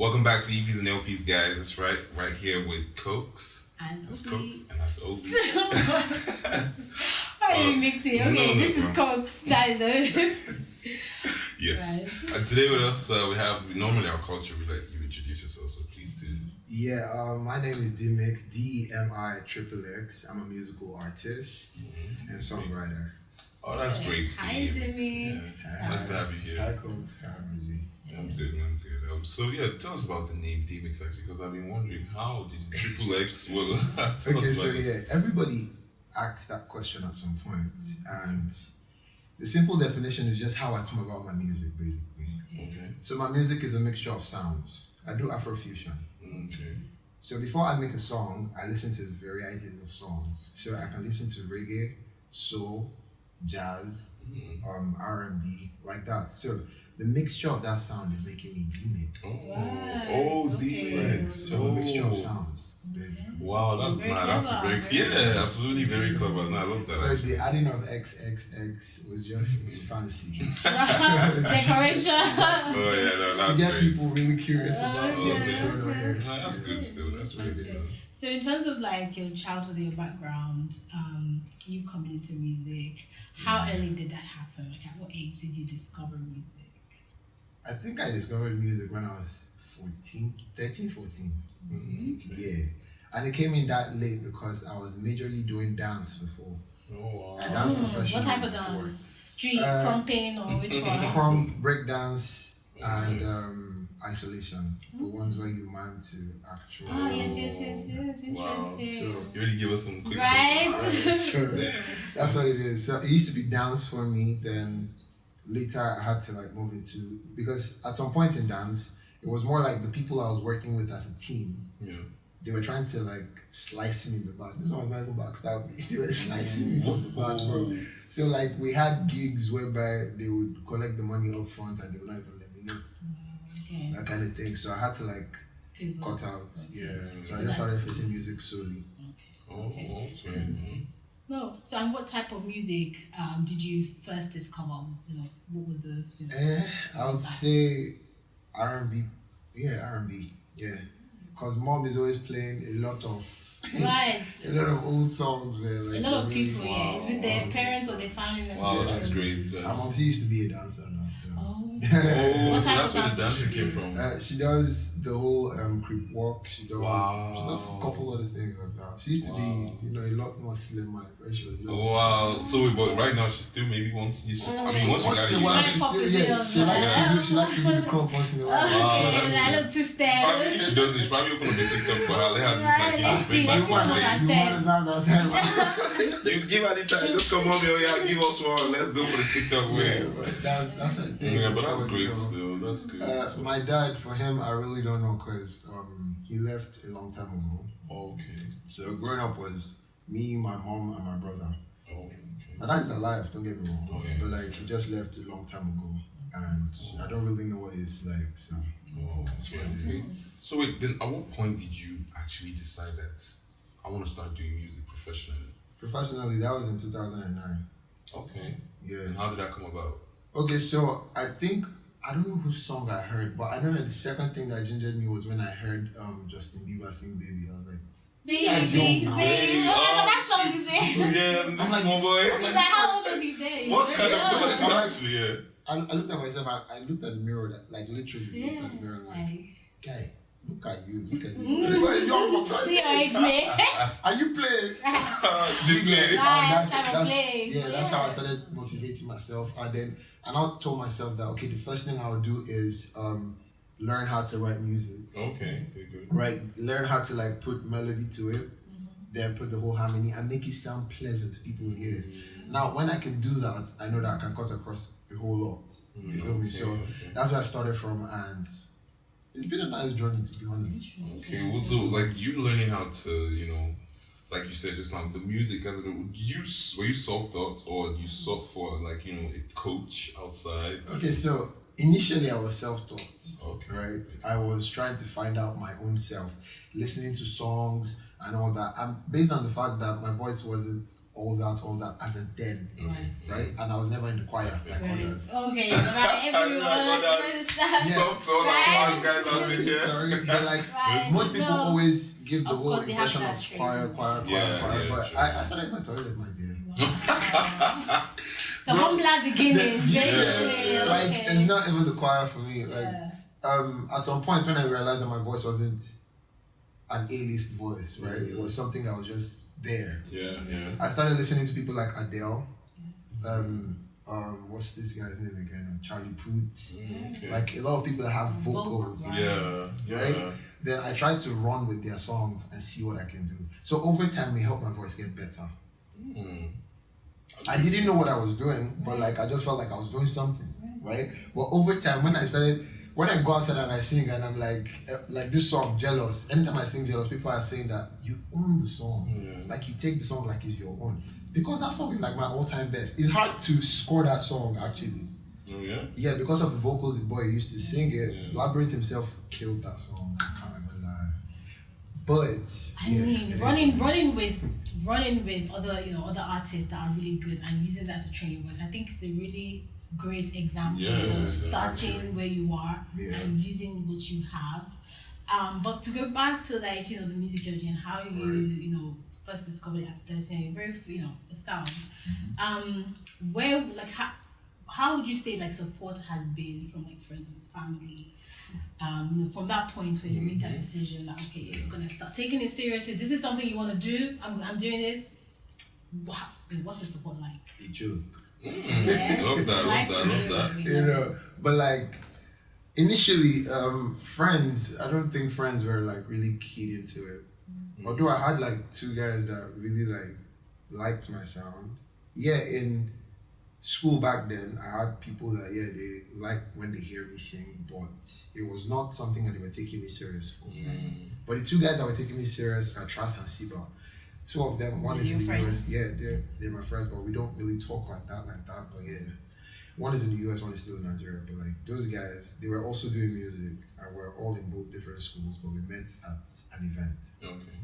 Welcome back to EPs and LPs, guys. That's right here with Cokes. And that's Obi. Cokes, and that's Obi. Why are you mixing? Okay, this is Cokes. That is it. Yes. Right. And today with us, we have, normally our culture, we let you introduce yourself, so please do. Yeah, my name is Demixxx, DEMIXXX. I'm a musical artist and songwriter. Oh, that's great. Hi, Demixxx. Yeah. Nice to have you here. Hi, Cokes. Hi, Rosie. I'm good, man. Good. So tell us about the name Demixxx actually, because I've been wondering how did the triple X? Well, okay, so everybody asks that question at some point, and the simple definition is just how I come about my music, basically. Okay. So my music is a mixture of sounds. I do Afro-fusion. Okay. So before I make a song, I listen to varieties of songs. So I can listen to reggae, soul, jazz, R&B, like that. So the mixture of that sound is making me Demixxx. Demixxx. So a mixture of sounds. Basically. That's a great. Yeah, absolutely very clever. No, I love that. So the adding of XXX was just fancy. Decoration. Oh yeah, no, that's to get great. people really curious about what's going on here. No, that's good still. That's really good. So in terms of like your childhood, your background, you coming into music, how early did that happen? Like at what age did you discover music? I think I discovered music when I was 13, 14. Yeah. And it came in that late because I was majorly doing dance before. Oh, wow. I danced professionally. What type of before. dance? Street, crumping, or which one? Crump, break dance, and isolation. The ones where you mime to actual. Yes. Interesting. Wow. So you already give us some quick Right? Sure. That's what it is. So it used to be dance for me, then later I had to like move into, because at some point in dance, it was more like the people I was working with as a team. Yeah. They were trying to like slice me in the back. This one was not even backstab me. They were slicing me from the back, bro. So like we had gigs whereby they would collect the money up front and they would not even let me know. Okay. That kind of thing. So I had to like cut out. Yeah. So I just started facing music solely. Okay. No. So, and what type of music did you first discover? What was the? I would say R&B. Yeah, R&B. Yeah. Because mom is always playing a lot of a lot of old songs where like a lot of people, it's with their parents or their family members. Wow, that's great. My mom used to be a dancer now, so. What So type that's of where the dance dancing did came you from. She does the whole creep walk. She does a couple other things like that. She used to be, a lot more slim when she was young. Wow. So, but right now she still maybe wants. Once you got in a while, she likes to do the crump once in a while. I love to stare. She does. She probably open up a TikTok for her. Let her just bring back You give her the time. Just come home here. Yeah, give us one. Let's go for the TikTok way. That's a thing. Yeah, but that's great still. That's good. My dad, for him, I really don't know because he left a long time ago. Okay. So growing up was me, my mom, and my brother. Okay. My dad is alive, don't get me wrong. Oh, yes. But like he just left a long time ago. And I don't really know what it's like. So That's right. So wait, then at what point did you actually decide that I want to start doing music professionally? Professionally, that was in 2009. Okay. Yeah. And how did that come about? Okay, so I don't know whose song I heard, but I know that the second thing that gingered me was when I heard Justin Bieber sing Baby. I was like, Baby. That song is there. Yeah, this small boy. Like, how old was he then? What kind of actually, yeah. I looked at myself, I looked at the mirror, like literally looked at the mirror, like, guy, look at you. Are you playing? That's how I started motivating myself. And I told myself that, okay, the first thing I would do is learn how to write music. Okay, good. Right, learn how to like put melody to it, then put the whole harmony and make it sound pleasant to people's ears. Now, when I can do that, I know that I can cut across a whole lot. You feel me? So that's where I started from, and it's been a nice journey, to be honest. Okay, well, so like you learning how to, like you said just now, the music, were you self-taught or you sought for like, a coach outside? Okay, so Initially, I was self-taught. Okay. Right? I was trying to find out my own self, listening to songs and all that. And based on the fact that my voice wasn't all that as a then, right? And I was never in the choir like others. Okay, right, everyone. Soft guys out in here. Sorry, but like most people always give the whole impression of choir, but I started my toilet, my dear. The humbler beginnings, like it's not even the choir for me. Like at some point when I realized that my voice wasn't an A-list voice, right? It was something that was just there. I started listening to people like Adele. What's this guy's name again? Charlie Puth. Like a lot of people that have vocals. Right? Then I tried to run with their songs and see what I can do. So over time, it helped my voice get better. I didn't know what I was doing, but like I just felt like I was doing something, right? But over time, when I go outside and I sing and I'm like this song, Jealous, anytime I sing Jealous, people are saying that you own the song. Like you take the song like it's your own. Because that song is like my all-time best. It's hard to score that song actually. Oh yeah? Yeah, because of the vocals the boy used to sing it. Labyrinth himself killed that song. I can't even lie. But I mean, running with other artists that are really good and using that to train your voice, I think it's a really great example of starting where you are and using what you have. But to go back to like the music journey and how you first discovered it at 13, you're very a sound. Where like how would you say like support has been from like friends and family? From that point where you make that decision that okay, you're gonna start taking it seriously. This is something you want to do. I'm doing this. Wow, what's the support like? It's true. Love that. But like initially, friends. I don't think friends were like really keyed into it. Although I had like two guys that really like liked my sound. Yeah, in school back then, I had people that they like when they hear me sing, but it was not something that they were taking me serious for. But the two guys that were taking me serious are Tras and Siba. Two of them, one is in the US. Yeah, they're my friends, but we don't really talk like that. But yeah, one is in the US, one is still in Nigeria. But like those guys, they were also doing music, and we're all in both different schools, but we met at an event. Okay.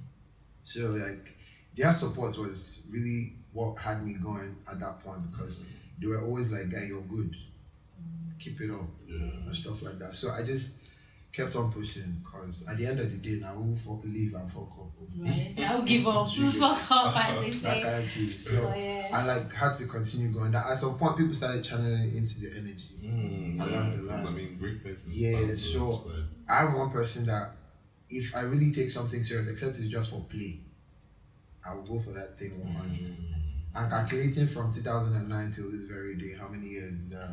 So like their support was really what had me going at that point because they were always like, "Guy, you're good. Keep it up," and stuff like that. So I just kept on pushing because at the end of the day, now we'll leave and fuck up. Right, I will give up. Fuck up, as they say. That kind of thing. So I like had to continue going. That at some point, people started channeling into the energy along the line. I mean, greatness is yeah. So I'm one person that if I really take something serious, except it's just for play, I will go for that thing 100. And calculating from 2009 till this very day, how many years is that?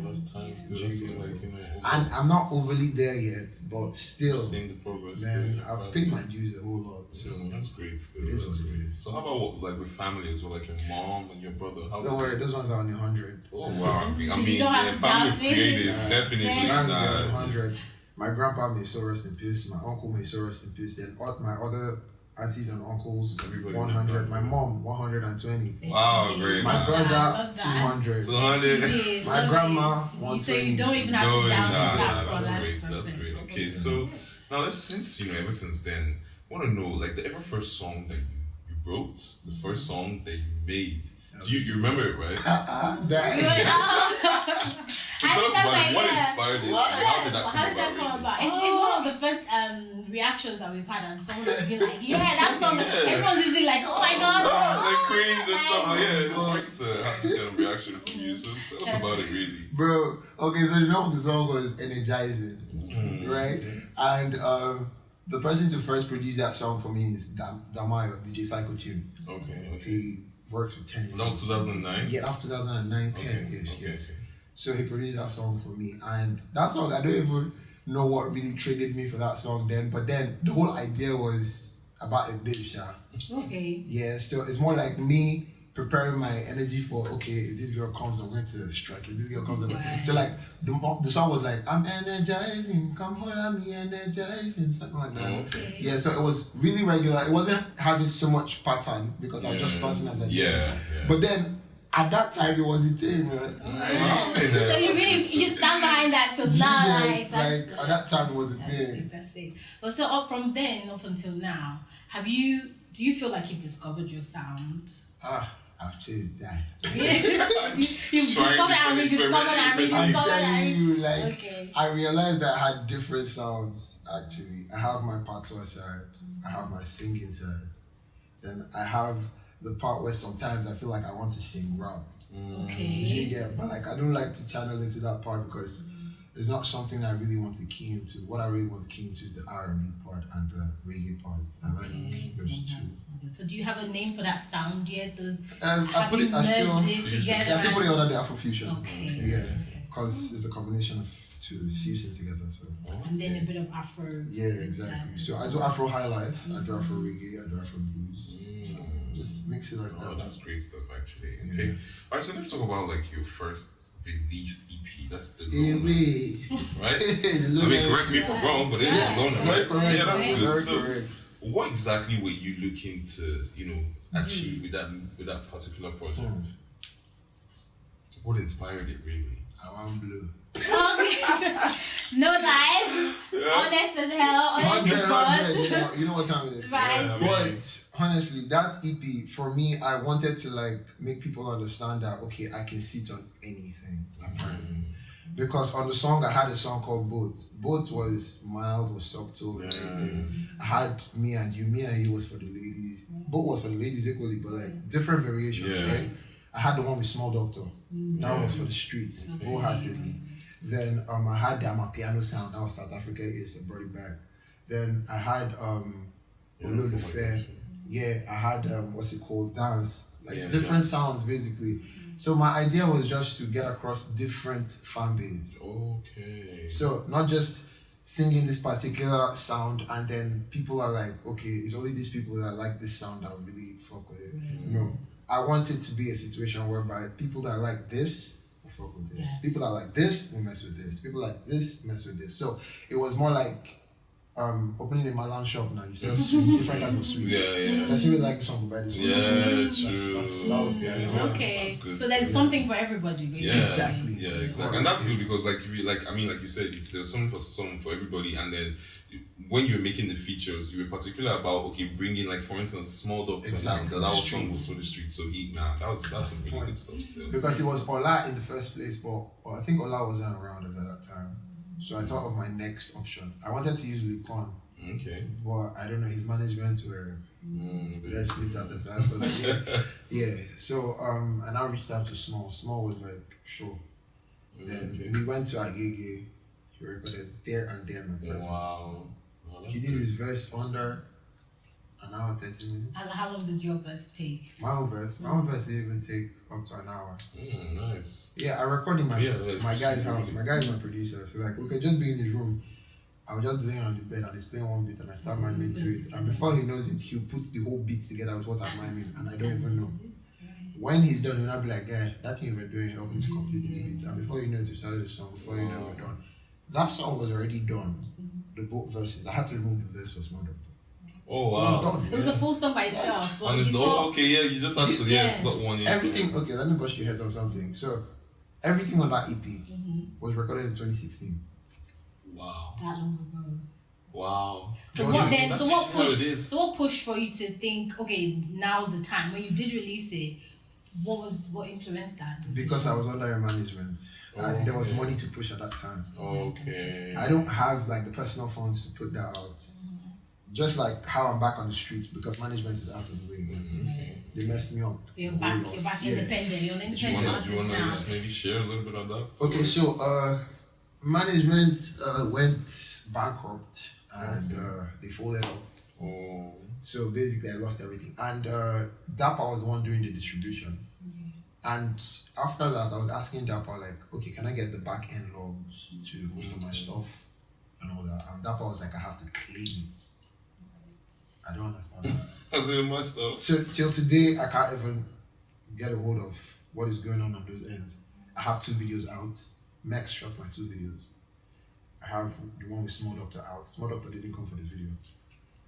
That's time still. And I'm not overly there yet, but still, seeing the progress. Man, I've paid my dues a whole lot. So that's great. That's great. So how about like with family as well, like your mom and your brother? Don't worry, those ones are on 100. Oh wow! I mean, family creators definitely. On 100. My grandpa may so rest in peace. My uncle may so rest in peace. Then my other aunties and uncles, everybody 100. My mom, 120. Wow, great. My brother, 200. 200. My grandma, 120. So you don't even have to doubt that. That's great. Okay, so now ever since then, I want to know like the ever first song that you wrote, the first song that you made. Do you remember it, right? So tell us about it. What inspired it? How did that come about? It's one of the first reactions that we've had, and someone has been like, "Yeah, that song." Everyone's usually like, "Oh my god!" Like crazy and stuff. But yeah, it's great to have this kind of reaction from you. So tell us about it, really, bro. Okay, so the song was energizing, right? And the person to first produce that song for me is Damayo, DJ Psycho Tune. Okay. He works with 10. That was 2009. Yeah, that was 2009, 10-ish. Yes. So he produced that song for me, and that song I don't even know what really triggered me for that song then. But then the whole idea was about a bitch. Okay. Yeah, so it's more like me preparing my energy for if this girl comes, I'm going to strike. If this girl comes, so like the song was like I'm energizing, come hold on me energizing, something like that. Okay. Yeah, so it was really regular. It wasn't having so much pattern because I was just starting as a yeah. But then at that time it was a thing, man. So you stand behind that till now, Like at that time it was a thing. That's it. But so from then up until now, do you feel like you've discovered your sound? I've changed that. You've discovered and rediscovered and rediscovered. I'm telling you, like, okay. I realized that I had different sounds, actually. I have my patois side, I have my singing side, then I have the part where sometimes I feel like I want to sing rap. Okay. Yeah, but like I don't like to channel into that part because it's not something I really want to key into. What I really want to key into is the R&B part and the reggae part. I like those two. So do you have a name for that sound yet? I put it. I still put it under the Afro-fusion. Okay. Yeah, because it's a combination of two fusing together. So. And then a bit of Afro. Yeah, exactly. So I do Afro high life, I do Afro reggae, I do Afro blues. So just mix it like that. Oh, that's great stuff, actually. Okay. Alright, so let's talk about like your first released EP. That's the Loner, right? I mean, correct me if I'm wrong, but it is the Loner, right? Correct. Yeah, that's good. So, Correct. what exactly were you looking to, achieve with that particular project? What inspired it, really? I want blue. No life. Honest as hell. Honest as God. You know what time it is. Right. Yeah, But honestly, that EP for me, I wanted to like make people understand that okay, I can sit on anything apparently. Because on the song I had a song called Boat. Boat was mild, was subtle. I had Me and You was for the ladies. Boat was for the ladies equally, but like different variations, right? I had the one with Small Doctor. That was for the streets, wholeheartedly. Then I had the Amapiano sound. That was South Africa is. I brought it back. Then I had Ololufe. Yeah, I had what's it called? Dance. Like different sounds basically. So my idea was just to get across different fan base. Okay. So not just singing this particular sound and then people are like, okay, it's only these people that like this sound that really fuck with it. No. I want it to be a situation whereby people that like this will fuck with this. People that like this will mess with this. People like this mess with this. So it was more like opening a Milan shop now. You sell sweets, different kinds of sweets. That's really like this one, will buy this one. That was the idea. Okay. That's good. So there's something for everybody, basically. Yeah, Exactly. Yeah, exactly. And that's good because, like, if you like you said, there's something for everybody. And then when you're making the features, you were particular about bringing, like, for instance, Small Doctor. Exactly. That was song was for the street. So that's some really good stuff still. Because it was Ola in the first place, but I think Ola wasn't around us at that time. So I thought of my next option. I wanted to use Likon. Okay. But I don't know, his management were let's leave that aside. But like, yeah. So and I reached out to Small. Small was like, sure. Then we went to Agege. He recorded there and then. Wow. He did his verse under an hour 30 minutes. How long did your verse take? My own verse didn't even take up to an hour. Nice. Yeah, I recorded in my guy's house. My guy's my producer. So like we could just be in his room. I was just laying on the bed and he's playing one beat and I start miming to it. And before he knows it, he'll put the whole beat together with what I'm miming and I don't even know. When he's done, he'll not be like, "Guy, that thing you were doing helped me to complete the beat." And before you know it, you started the song. Before you know it, we're done. That song was already done. The both verses. I had to remove the verse for Small Doctor. Oh wow! It was a full song by itself. And it's you just had to slot one in. Everything. Okay, let me bust your heads on something. So, everything on that EP was recorded in 2016. Wow! That long ago. Wow! So what then? So what pushed? So what pushed for you to think? Okay, now's the time. When you did release it, what influenced that decision? Because I was under your management. And there was money to push at that time. Okay. I don't have like the personal funds to put that out. Just like how I'm back on the streets because management is out of the way. They messed me up. You're back independent. You're an independent artist now. Do you want to maybe share a little bit on that? Okay, so management went bankrupt and they folded up. Oh. So basically I lost everything. And Dapper was the one doing the distribution. And after that, I was asking Dapper, like, okay, can I get the back end logs to most of my stuff and all that? And Dapper was like, I have to claim it. I don't understand that. I'm doing my stuff. So till today, I can't even get a hold of what is going on those ends. I have 2 videos out. Max shot my 2 videos. I have the one with Small Doctor out. Small Doctor didn't come for the video.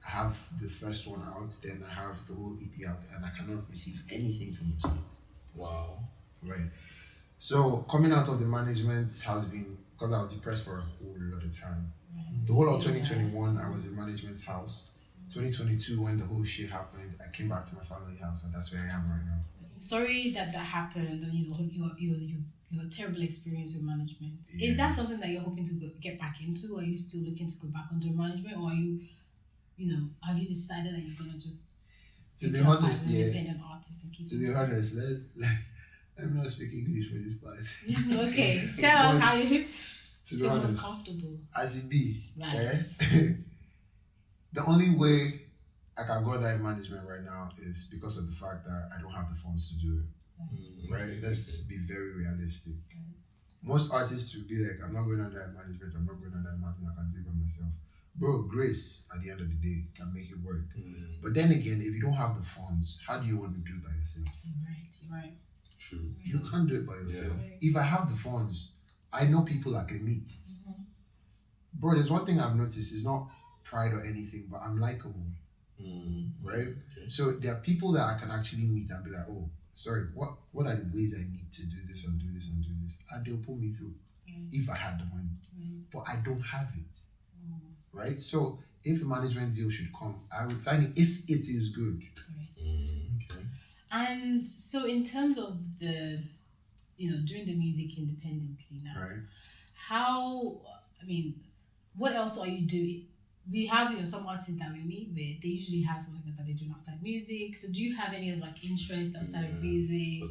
I have the first one out, then I have the whole EP out, and I cannot receive anything from those things. Wow. Right. So coming out of the management has been because I was depressed for a whole lot of time. The whole of 2021, I was in management's house. 2022, when the whole shit happened, I came back to my family house, and that's where I am right now. Sorry that happened, and your terrible experience with management. Yeah. Is that something that you're hoping to get back into? Are you still looking to go back under management, or are you, have you decided that you're gonna just To be honest, yeah. independent artist and keep To be honest, let me not speak English for this part. Okay, tell us how you To be feel honest, most comfortable. as it be, Right. the only way I can go under management right now is because of the fact that I don't have the funds to do it. Right? Let's be very realistic. Most artists will be like, I'm not going under management, I'm not going under management, I can do it by myself. Bro, grace at the end of the day can make it work. But then again, if you don't have the funds, how do you want to do it by yourself? Right. True. You can't do it by yourself. Yeah. If I have the funds, I know people I can meet. Bro, there's one thing I've noticed, it's not pride or anything, but I'm likable. Right? Okay. So there are people that I can actually meet and be like, oh, sorry, what are the ways I need to do this and do this and do this? And they'll pull me through if I had the money. But I don't have it. Right? So if a management deal should come, I would sign it if it is good. Okay. And so in terms of the, doing the music independently now, Right? what else are you doing? We have, some artists that we meet with, they usually have something that they do outside music. So do you have any interest outside of music?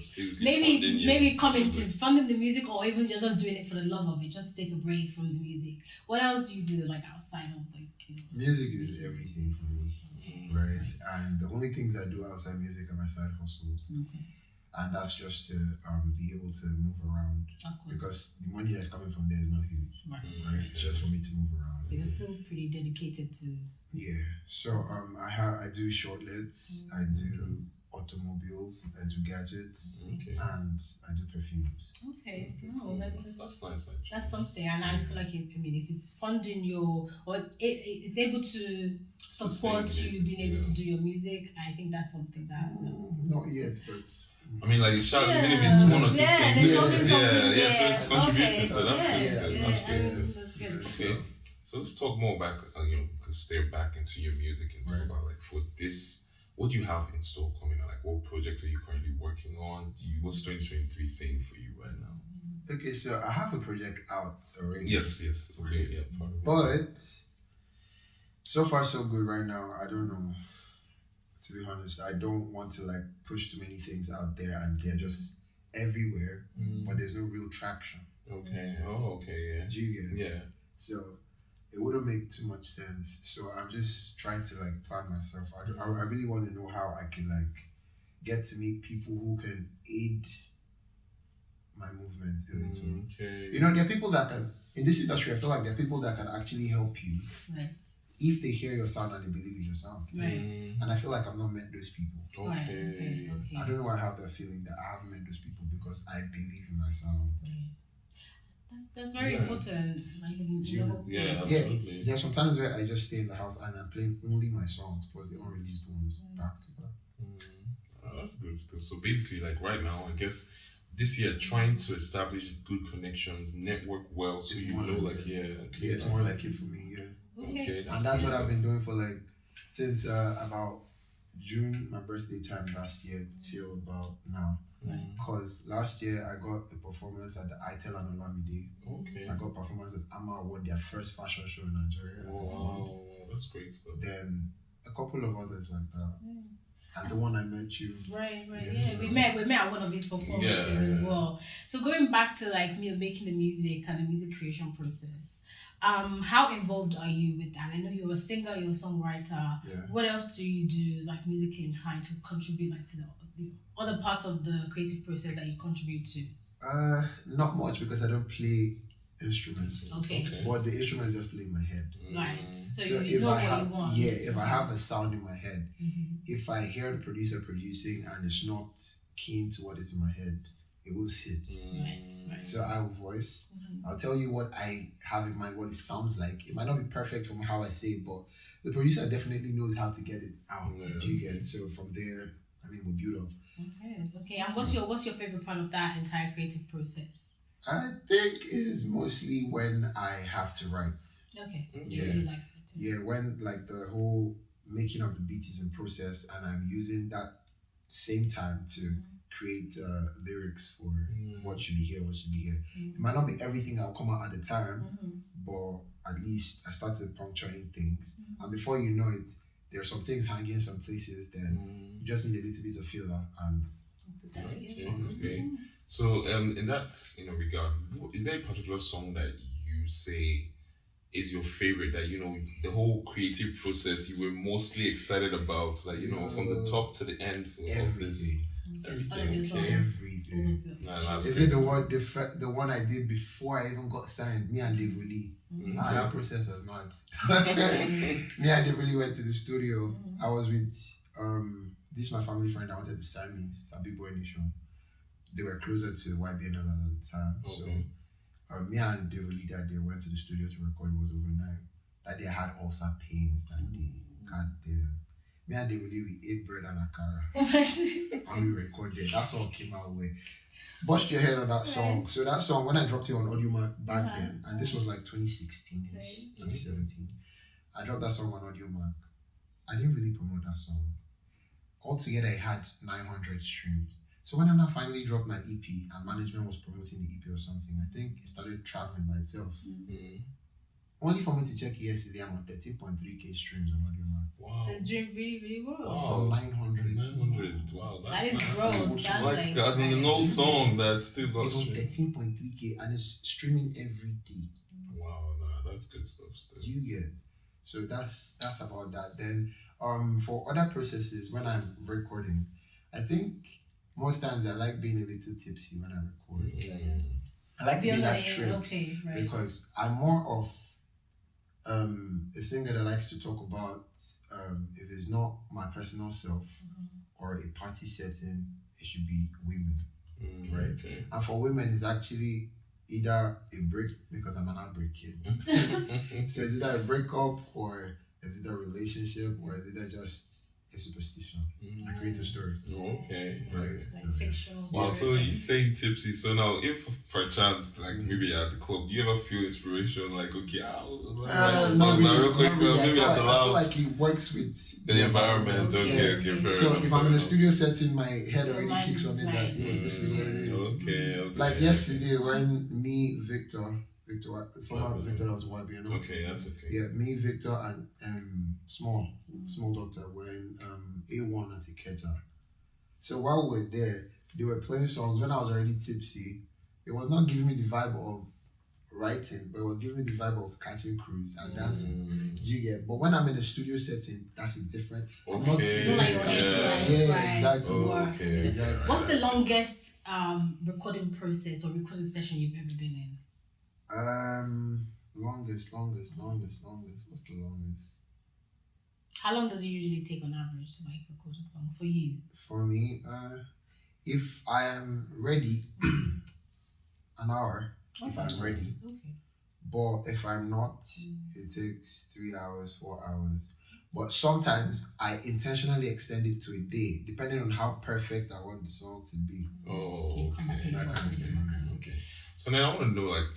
Maybe coming to funding the music, or even you're just doing it for the love of it, just to take a break from the music. What else do you do outside of Music is everything for me, right? And the only things I do outside music are my side hustles. And that's just to be able to move around, because the money that's coming from there is not huge, right? It's just for me to move around. But you're still pretty dedicated to. Yeah. So I do shortlets, I do automobiles, I do gadgets, and I do perfumes. Okay, no, that's nice. Actually. That's something, and I feel like if it's funding it's able to support you being able to do your music, I think that's something that not yet, but even if it's one or two things, so it's contributing. Okay. So that's good. That's good. Okay, so let's talk more about stare back into your music and talk about for this. What do you have in store coming on? What project are you currently working on? What's 2023 saying for you right now? Okay, so I have a project out already. Yes. Okay, yeah. But so far so good right now. I don't know. To be honest, I don't want to push too many things out there and they're just everywhere, but there's no real traction. Okay. Oh, okay. Yeah. Do you get it? Yeah. So it wouldn't make too much sense. So I'm just trying to plan myself. I really want to know how I can get to meet people who can aid my movement a little. Okay. There are people that can, in this industry, I feel like there are people that can actually help you if they hear your sound and they believe in your sound. Right. And I feel like I've not met those people. Okay. I don't know why I have that feeling that I haven't met those people because I believe in my sound. That's very important. Absolutely. There are some times where I just stay in the house and I'm playing only my songs plus the unreleased ones back to back. Oh, that's good stuff. So basically, right now, I guess this year trying to establish good connections, network well, so it's more like it for me. Okay. And that's what I've been doing for since about June, my birthday time last year, till about now. Because last year I got a performance at the ITEL and Olamide. Okay. I got performance at AMA Award, their first fashion show in Nigeria. Wow, that's great stuff. Then a couple of others like that. And the one I met you. Right. Yeah. We met at one of his performances as well. So going back to making the music and the music creation process. How involved are you with that? I know you're a singer, you're a songwriter. Yeah. What else do you do musically inclined to contribute to the other parts of the creative process that you contribute to? Not much because I don't play instruments. Okay. But the instruments just play in my head. Right. So you if know I what have, you want. if I have a sound in my head, if I hear the producer producing and it's not keen to what is in my head, it will sit. Right. So I will voice. I'll tell you what I have in mind, what it sounds like. It might not be perfect from how I say it, but the producer definitely knows how to get it out. Do you get it? So from there, I we build up. Okay. And what's your favorite part of that entire creative process? I think it's mostly when I have to write. Okay. So you really like it. Yeah, when like the whole making of the beat is in process and I'm using that same time to create lyrics for what should be here. It might not be everything that'll come out at the time, but at least I started puncturing things. And before you know it, there are some things hanging in some places, then you just need a little bit of filler and put that together. Okay. So in that regard, is there a particular song that you say is your favorite, that the whole creative process you were mostly excited about, like from the top to the end for all this everything? Everything. Is it the one I did before I even got signed? Me and Dave Lee. That process was mad. Me and Dave Lee went to the studio. I was with this my family friend. I wanted to sign me a big boy nation. They were closer to YBNL at the time, so me and Dave Lee that day went to the studio to record. It was overnight. That day I had ulcer pains that day. God damn. Me and Dave Lee, we ate bread and akara. And we recorded. That song came out with. Bust your head on that song. So that song, when I dropped it on Audio Mac back then, and this was like 2016-ish, 2017, I dropped that song on Audio Mac. I didn't really promote that song. Altogether, it had 900 streams. So when I now finally dropped my EP and management was promoting the EP or something, I think it started traveling by itself. Only for me to check yesterday, I'm on 13.3k streams on Audio Mac. Wow. So it's doing really, really well. Wow. From 900. 900. Wow, that's that is growth. That's like an old song that still got It's on streams. 13.3k and it's streaming every day. Wow, nah, that's good stuff still. Do you get? So that's about that. Then for other processes, when I'm recording, I think most times I like being a little tipsy when I record. I like to be that trip because I'm more of a singer that likes to talk about if it's not my personal self or a party setting, it should be women, right? Okay. And for women, it's actually either a break, because I'm an outbreak kid. So it's either a breakup or is it a relationship or is it just a superstition? I create a story. Okay. Right. Like fictional. Wow, so you say tipsy. So now, if perchance, like maybe you're at the club, do you ever feel inspiration? Like, okay, I'll songs now real quick. Maybe at the lounge. I feel like it works with the environment. Okay, fair so enough. If I'm in a studio setting, my head already kicks on it that this is what it is. Okay. Like yesterday when me, Victor, former Victor that was YBNL. Okay, that's okay. Yeah, me, Victor, and Small Doctor were in A1 at Ikeja. So while we were there, they were playing songs. When I was already tipsy, it was not giving me the vibe of writing, but it was giving me the vibe of catching crews and dancing. Do you get? But when I'm in a studio setting, that's a different. I'm not exactly. Okay. What's the longest recording process or recording session you've ever been in? Longest. What's the longest? How long does it usually take on average to like record a song for you? For me, if I am ready, an hour. If I'm ready. Okay. But if I'm not, it takes 3 hours, 4 hours. But sometimes I intentionally extend it to a day, depending on how perfect I want the song to be. Oh, okay. That kind of thing. Okay. So now I want to know, like,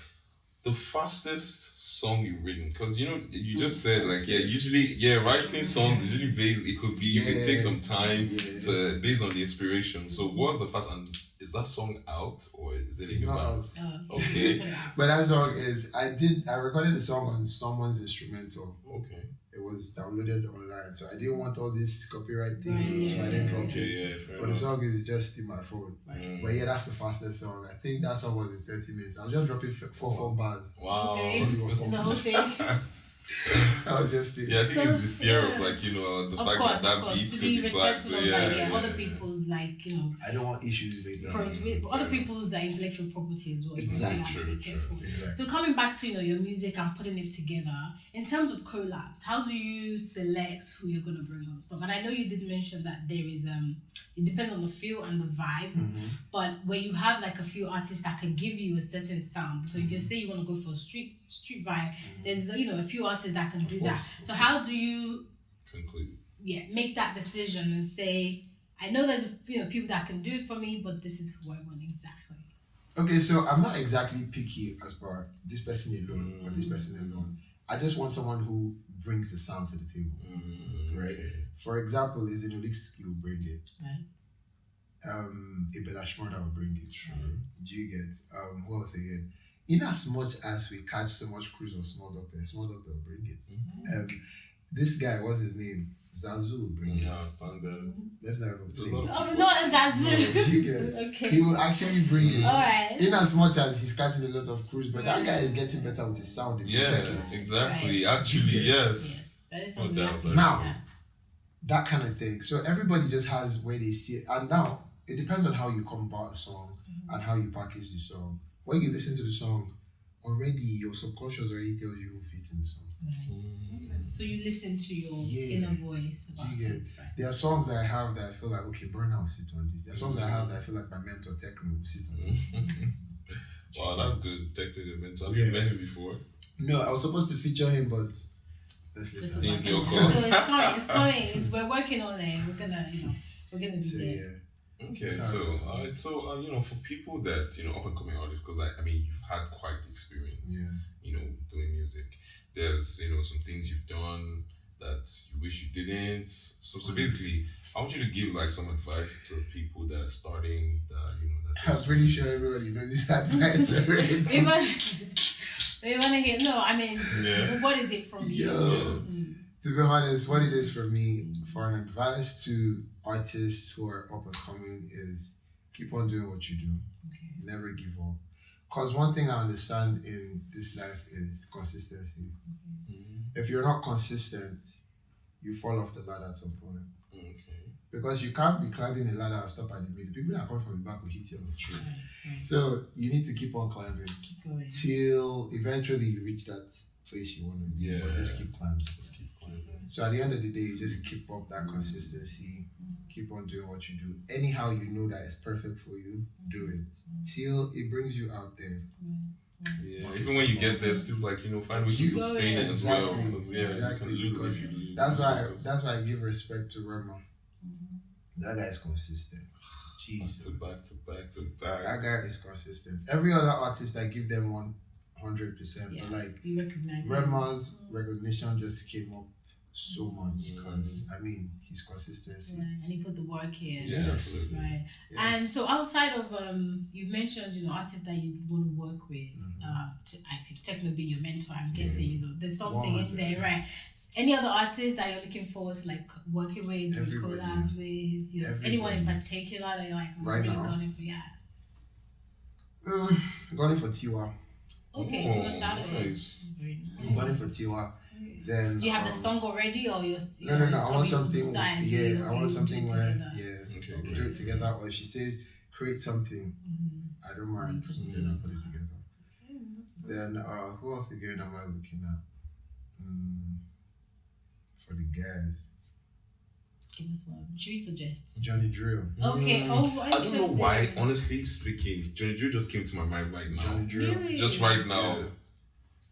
the fastest song you've written, because you just said usually writing songs usually based, it could be you can take some time to based on the inspiration. So what's the fast, and is that song out or is it in your mouth? Okay. But that song is I recorded the song on someone's instrumental. Okay. It was downloaded online, so I didn't want all this copyright thing, so I didn't drop it. Yeah, but the song is just in my phone. But yeah, that's the fastest song. I think that song was in 30 minutes. I was just dropping four bars. Wow. Okay. The whole thing. I was just thinking. Yeah, I think it's the fear of the fact that beat to could be be flagged. So other people's I don't want issues later. Other people's intellectual property as well. Exactly. Exactly. So coming back to your music and putting it together, in terms of collabs, how do you select who you're gonna bring on the song? And I know you did mention that there is it depends on the feel and the vibe, but where you have like a few artists that can give you a certain sound. So if you say you want to go for a street vibe, there's a few artists that can do that. So how do you conclude? Yeah, make that decision and say, I know there's people that can do it for me, but this is who I want exactly. Okay, so I'm not exactly picky as per this person alone or this person alone. I just want someone who brings the sound to the table, right? For example, is it Olixki will bring it, Right. Ibela Shmurda will bring it. True. Do you get who else again? In as much as we catch so much cruise on Small Doctor will bring it. This guy, what's his name? Zazu will bring it. Yeah, standard. Let's not even play. Oh, not that's Do you get? okay. He will actually bring it. All right. In as much as he's catching a lot of cruise, but that guy is getting better with his sound if you Yeah, check it. exactly. Right. Actually, yes. Yes. That is something No we have doubt to about Now, look at. that kind of thing. So everybody just has where they see it. And now, it depends on how you come about a song and how you package the song. When you listen to the song, already your subconscious already tells you who fits in the song. Right. So you listen to your Yeah. inner voice about Do you get it. Right. There are songs that I have that I feel like, okay, Burnout will sit on this. There are songs that I have that I feel like my mentor Techno will sit on this. Wow, that's good. Technical mentor. Have Yeah. you met him before? No, I was supposed to feature him, but let's Just later. a It's your second. call. So it's coming. We're working on it. We're gonna be So, there. yeah. Okay, Sorry. so for people that up and coming artists, because I mean you've had quite the experience, doing music. There's some things you've done that you wish you didn't. So basically, I want you to give like some advice to people that are starting. That I'm pretty sure everybody knows this advice already. We want to hear. No, I mean, Yeah. what is it from you? Yo. To be honest, what it is for me, for an advice to artists who are up and coming is keep on doing what you do. Okay. Never give up. Because one thing I understand in this life is consistency. If you're not consistent, you fall off the ladder at some point. Okay. Because you can't be climbing a ladder and stop at the middle. People that come from the back will hit you on the tree. Right. So you need to keep on climbing Keep going. till eventually you reach that place you want to be. But just keep climbing. So at the end of the day, you just keep up that consistency, keep on doing what you do. Anyhow you know that it's perfect for you, do it. Till it brings you out there. Yeah. Even when you get there, still find ways to sustain it as well. Exactly. Because, you can lose it if you lose. That's why I give respect to Rema. That guy is consistent. Jesus. Back to back. That guy is consistent. Every other artist, I give them 100%. Yeah. But like We recognize it. Rema's recognition just came up so much because his consistency. Yeah, and he put the work in. Yeah, absolutely. Right. Yes. And so outside of you've mentioned artists that you want to work with. I think Techno being your mentor. I'm guessing there's something in there, right? Any other artists that you're looking forward to working with, doing Everybody. collabs with? Anyone in particular that you're Right really now? going for? Yeah. Going for Tiwa. Okay, Oh, so what's out of it? nice. Very Going nice. for Tiwa. Then Do you have the song already, or you're still? No. it's I want coming something. decide, Yeah, I want something do it where together? we do it together. Or if she says create something, I don't mind. Put it Then I'll put it together. That's good. Then who else again am I looking at? For the guys, Give us one. Should we suggest? Johnny Drill. Okay. I don't know why, interesting. honestly speaking, Johnny Drew just came to my mind right now. Johnny Drill. Really? Just right now. Yeah.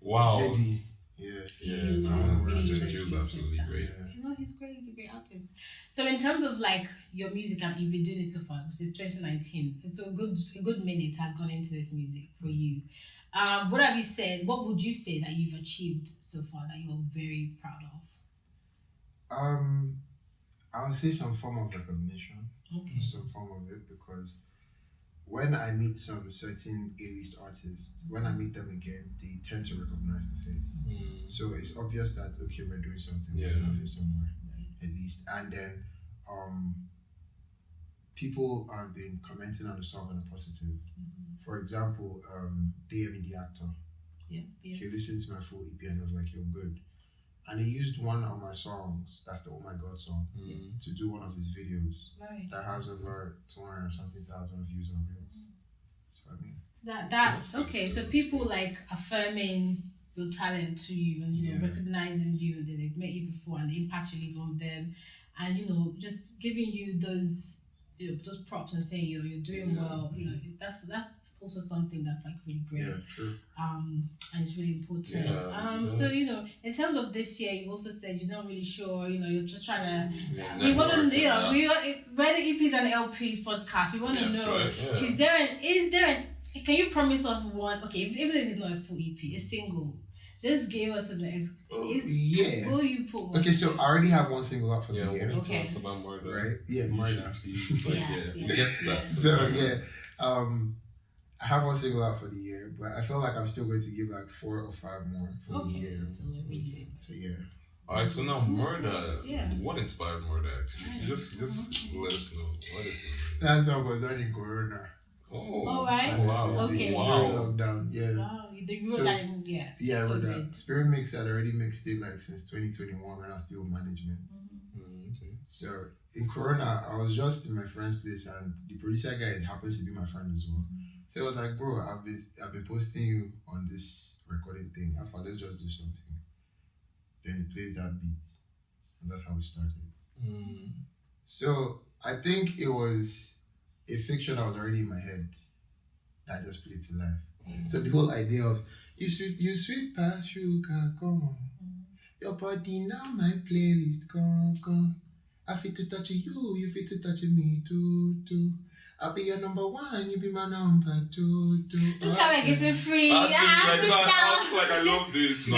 Wow. JD. Yeah. Johnny Really Drew's good absolutely sound. great. He's great. He's a great artist. So in terms of your music, and you've been doing it so far since 2019. It's a good minute has gone into this music for you. What have you said? What would you say that you've achieved so far that you're very proud of? I would say some form of recognition. Okay. Some form of it, because when I meet some certain A-list artists, when I meet them again, they tend to recognize the face. So it's obvious that okay, we're doing something. Yeah. We're moving somewhere, at least. And then people have been commenting on the song on a positive. For example, DME the actor. Yeah. He listened to my full EP and he was like, "You're good." And he used one of my songs, that's the Oh My God song, to do one of his videos Right. that has over 200 and something thousand views on Reels. So That okay. So people affirming your talent to you and recognizing you, and they've met you before and the impact you leave on them, and just giving you those just props and saying you're doing well. That's also something that's like really great. Yeah, true. And it's really important. So in terms of this year, you've also said you're not really sure. You're just trying to. We want to we're the EPs and LPs podcast. We want to know: right, is there an can you promise us one? Okay, even if it's not a full EP, a single. Just give us an Will you put one? Okay, so I already have one single out for the year. Okay. Tell us about Murder. Right? Yeah, Murder. Please, get to that. So I have one single out for the year, but I feel like I'm still going to give like 4 or 5 more for the year. So yeah. Alright, so now Murder. What inspired Murder actually? Just let us know. That song was done in Corona. Oh, all right. Wow. Okay. During lockdown, yeah. Wow. I wrote that. Spirit Mix had already mixed it like since 2021 when I was still management. Okay. So in Corona, I was just in my friend's place and the producer guy happens to be my friend as well. So I was like, bro, I've been posting you on this recording thing. I thought, let's just do something. Then he plays that beat. And that's how we started. So I think it was a fiction that was already in my head that I just put it to life. So the whole idea of you sweet past sugar, come on. Your body now my playlist, come. I fit to touch you fit to touch me too. I'll be your number 1, you be my number 2. Sometimes I get it free. I love this.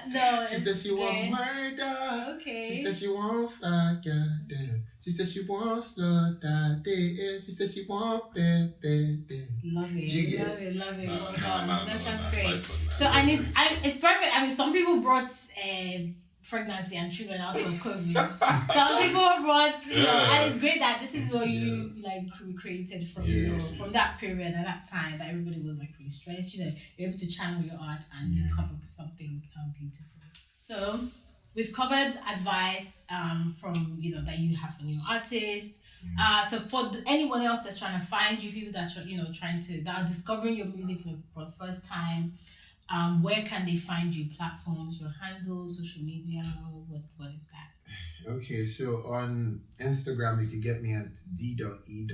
No, she said she want murder. Okay. She said she want fire. She said she want slaughter. She said she want baby. Love it. That sounds great. So and it's perfect. I mean, some people brought pregnancy and children out of COVID. Some people brought, and it's great that this is what you like recreated from from that period and that time that everybody was like really stressed. You're able to channel your art and come up with something beautiful. So we've covered advice from that you have from your artist. So for anyone else that's trying to find you, people that that are discovering your music for the first time. Where can they find you? Platforms, your handles, social media, what is that? Okay, so on Instagram you can get me at d.e.m.i.x.x.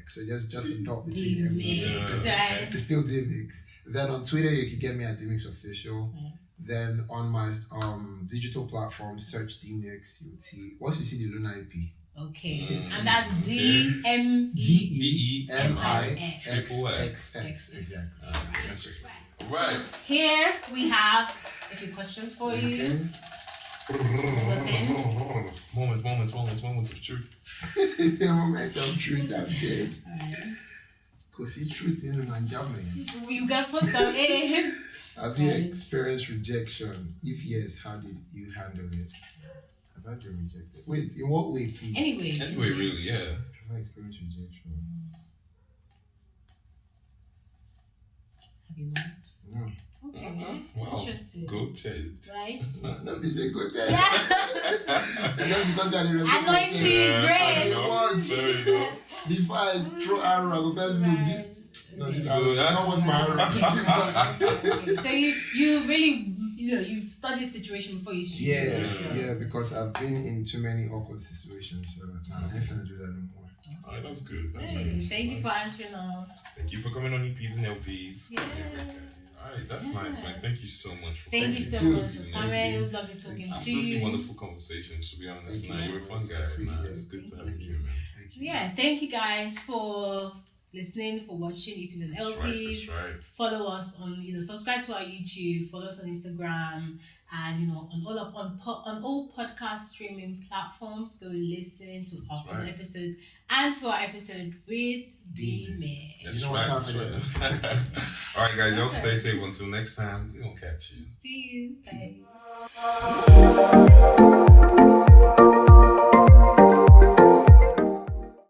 So just a dot between M. It's still Demixx. Then on Twitter you can get me at Demixxx Official. Then on my digital platform, search Demixxx. You will see once you see the Luna EP. Okay, and that's DEMIXX. Exactly. That's right. Right. Here we have a few questions for you. Moments of truth. Moment of truth, I'm dead. Because see truth in my job, man. You gotta put some in. Have you experienced rejection? If yes, how did you handle it? Have I been rejected? Wait, in what way, please? Anyway, really, yeah. Have I experienced rejection? Have you not? No. Okay. Wow. Interesting. Go Ted. Right? No, be say go Ted. And that's because I didn't Anointing, grace. There you go. Before I throw arrow, I go first move this. No, this arrow. I don't want my arrow. So you really you studied situation before you shoot. Yeah, because I've been in too many awkward situations, so now I ain't finna do that no more. Alright, that's good. Thank you for answering all. Thank you for coming on EPs and LPs. Yeah. Alright, that's nice, man. Thank you so much for Thank you so much for coming. It was lovely talking to you. Absolutely wonderful conversation, to be honest. You're a fun guy. It's good to have you, man. Yeah, thank you guys for listening, for watching EPs and LPs. That's right. Follow us on, subscribe to our YouTube, follow us on Instagram, and on all podcast streaming platforms. Go listen to our episodes and to our episode with Demixxx. That's right. All right, guys, y'all stay safe until next time. We're gonna catch you. See you. Bye.